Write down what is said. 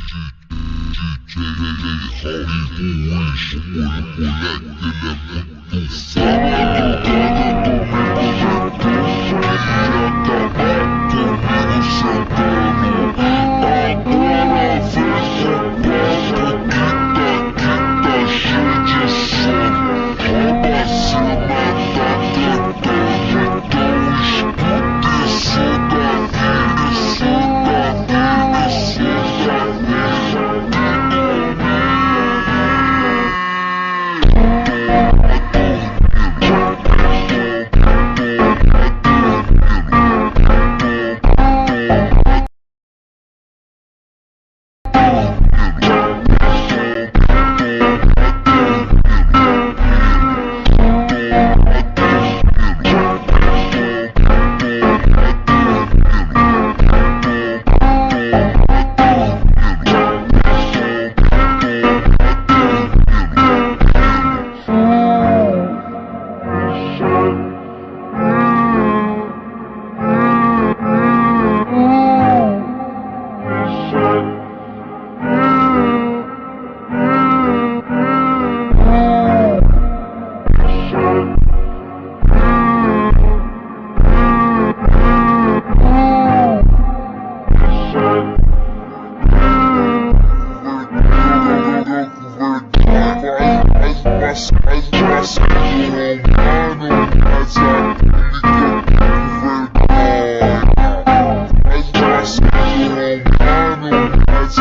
Hollywood, o moleque ele é muito sábado. Queria acabar comigo sentando. Agora vem com papo que tá cheio de sono. Rouba cima tá cantando, então escuta isso da vida, isso da vida, isso da vida. Mas